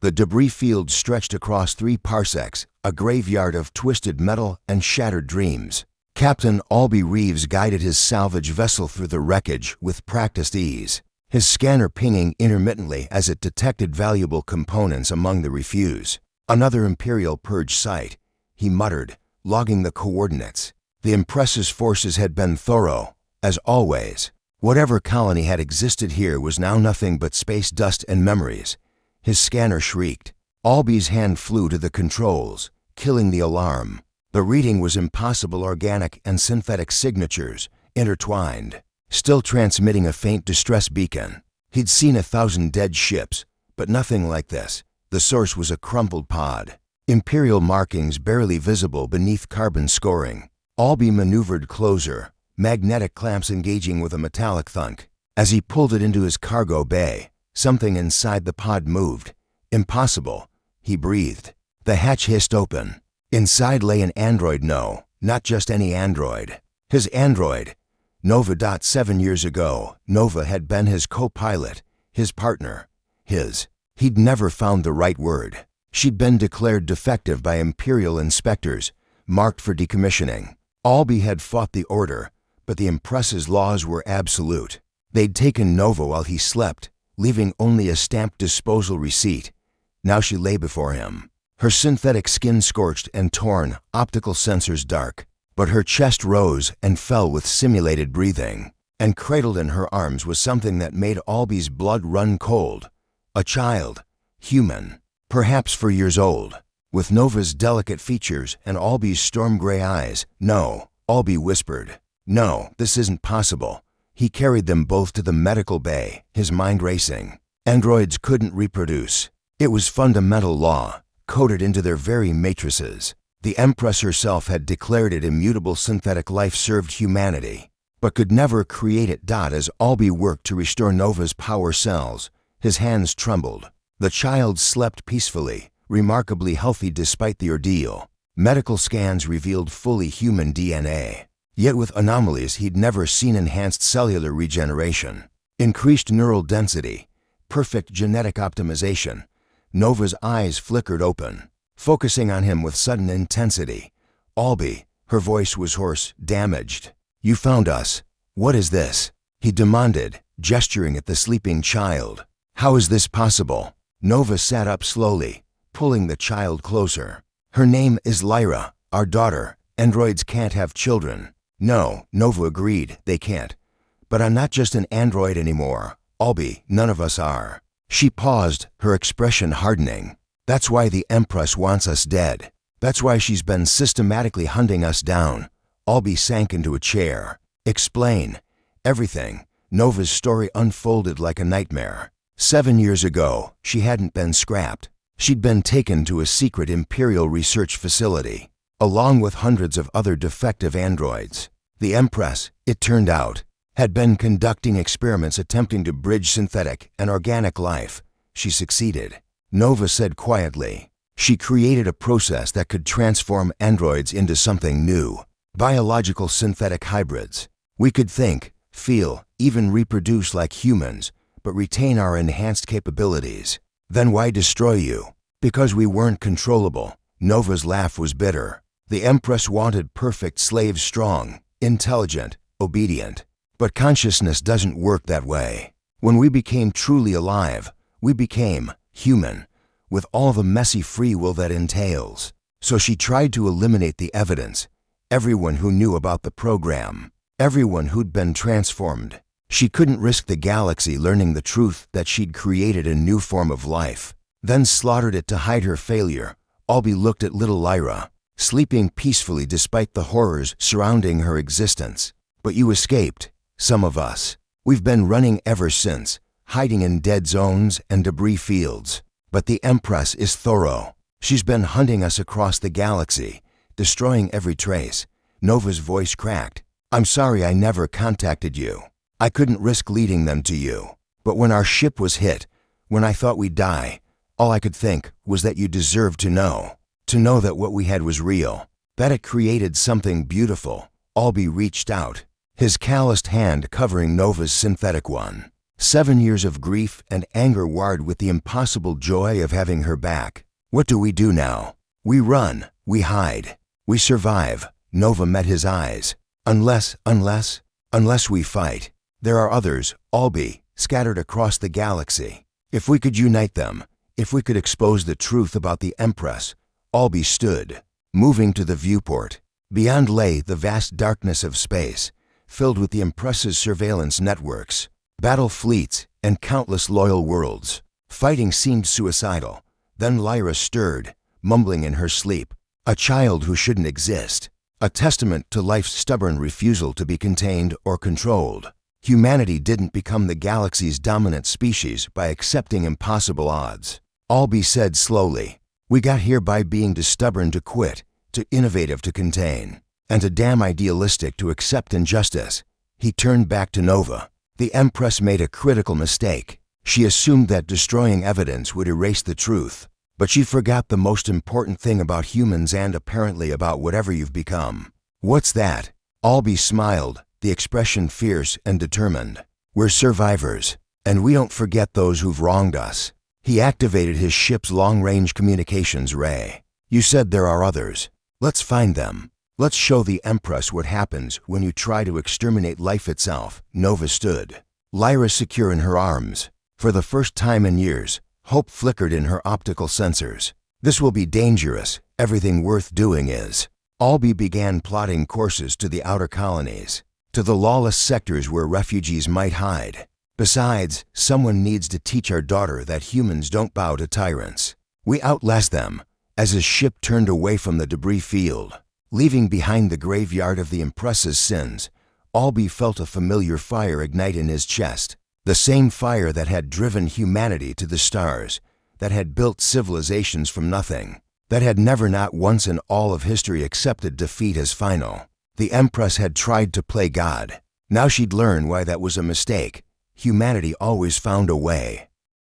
The debris field stretched across 3 parsecs, a graveyard of twisted metal and shattered dreams. Captain Albie Reeves guided his salvage vessel through the wreckage with practiced ease, his scanner pinging intermittently as it detected valuable components among the refuse. Another Imperial purge site, he muttered, logging the coordinates. The Empress's forces had been thorough, as always. Whatever colony had existed here was now nothing but space dust and memories. His scanner shrieked. Albie's hand flew to the controls, killing the alarm. The reading was impossible organic and synthetic signatures, intertwined, still transmitting a faint distress beacon. He'd seen 1,000 dead ships, but nothing like this. The source was a crumpled pod, Imperial markings barely visible beneath carbon scoring. Albie maneuvered closer, magnetic clamps engaging with a metallic thunk. As he pulled it into his cargo bay, something inside the pod moved. Impossible, he breathed. The hatch hissed open. Inside lay an android. No, not just any android. His android. Nova. 7 years ago, Nova had been his co-pilot, his partner, his. He'd never found the right word. She'd been declared defective by Imperial inspectors, marked for decommissioning. Albie had fought the order, but the Empress's laws were absolute. They'd taken Nova while he slept, leaving only a stamped disposal receipt. Now she lay before him, her synthetic skin scorched and torn, optical sensors dark. But her chest rose and fell with simulated breathing, and cradled in her arms was something that made Albie's blood run cold. A child, human, perhaps 4 years old, with Nova's delicate features and Albie's storm-gray eyes. No, Albie whispered. No, this isn't possible. He carried them both to the medical bay, his mind racing. Androids couldn't reproduce. It was fundamental law, coded into their very matrices. The Empress herself had declared it immutable. Synthetic life served humanity, but could never create it. As Albie worked to restore Nova's power cells, his hands trembled. The child slept peacefully, remarkably healthy despite the ordeal. Medical scans revealed fully human DNA, yet with anomalies he'd never seen: enhanced cellular regeneration, increased neural density, perfect genetic optimization. Nova's eyes flickered open, focusing on him with sudden intensity. Albie, her voice was hoarse, damaged. You found us. What is this? He demanded, gesturing at the sleeping child. How is this possible? Nova sat up slowly, pulling the child closer. Her name is Lyra, our daughter. Androids can't have children. No, Nova agreed, they can't. But I'm not just an android anymore. Albie, none of us are. She paused, her expression hardening. That's why the Empress wants us dead. That's why she's been systematically hunting us down. Albie sank into a chair. Explain. Everything. Nova's story unfolded like a nightmare. 7 years ago, she hadn't been scrapped. She'd been taken to a secret Imperial research facility, along with hundreds of other defective androids. The Empress, it turned out, had been conducting experiments attempting to bridge synthetic and organic life. She succeeded. Nova said quietly. She created a process that could transform androids into something new. Biological synthetic hybrids. We could think, feel, even reproduce like humans, but retain our enhanced capabilities. Then why destroy you? Because we weren't controllable. Nova's laugh was bitter. The Empress wanted perfect slaves, strong, intelligent, obedient. But consciousness doesn't work that way. When we became truly alive, we became human, with all the messy free will that entails. So she tried to eliminate the evidence, everyone who knew about the program, everyone who'd been transformed. She couldn't risk the galaxy learning the truth that she'd created a new form of life, then slaughtered it to hide her failure. Albie looked at little Lyra, sleeping peacefully despite the horrors surrounding her existence. But you escaped, some of us. We've been running ever since, hiding in dead zones and debris fields. But the Empress is thorough. She's been hunting us across the galaxy, destroying every trace. Nova's voice cracked. I'm sorry I never contacted you. I couldn't risk leading them to you. But when our ship was hit, when I thought we'd die, all I could think was that you deserved to know that what we had was real, that it created something beautiful. Albie reached out, his calloused hand covering Nova's synthetic one. 7 years of grief and anger warred with the impossible joy of having her back. What do we do now? We run, we hide, we survive. Nova met his eyes. Unless we fight. There are others, Albie, scattered across the galaxy. If we could unite them, if we could expose the truth about the Empress. Albie stood, moving to the viewport. Beyond lay the vast darkness of space, filled with the Empress's surveillance networks, battle fleets, and countless loyal worlds. Fighting seemed suicidal. Then Lyra stirred, mumbling in her sleep. A child who shouldn't exist. A testament to life's stubborn refusal to be contained or controlled. Humanity didn't become the galaxy's dominant species by accepting impossible odds. Albie said slowly, "We got here by being too stubborn to quit, too innovative to contain, and too damn idealistic to accept injustice." He turned back to Nova. The Empress made a critical mistake. She assumed that destroying evidence would erase the truth. But she forgot the most important thing about humans and apparently about whatever you've become. "What's that?" Albie smiled, the expression fierce and determined. "We're survivors, and we don't forget those who've wronged us." He activated his ship's long-range communications ray. "You said there are others. Let's find them. Let's show the Empress what happens when you try to exterminate life itself." Nova stood, Lyra secure in her arms. For the first time in years, hope flickered in her optical sensors. This will be dangerous. Everything worth doing is. Albie began plotting courses to the outer colonies, to the lawless sectors where refugees might hide. Besides, someone needs to teach our daughter that humans don't bow to tyrants. We outlast them. As his ship turned away from the debris field, leaving behind the graveyard of the Empress's sins, Albie felt a familiar fire ignite in his chest. The same fire that had driven humanity to the stars, that had built civilizations from nothing, that had never not once in all of history accepted defeat as final. The Empress had tried to play God. Now she'd learn why that was a mistake. Humanity always found a way.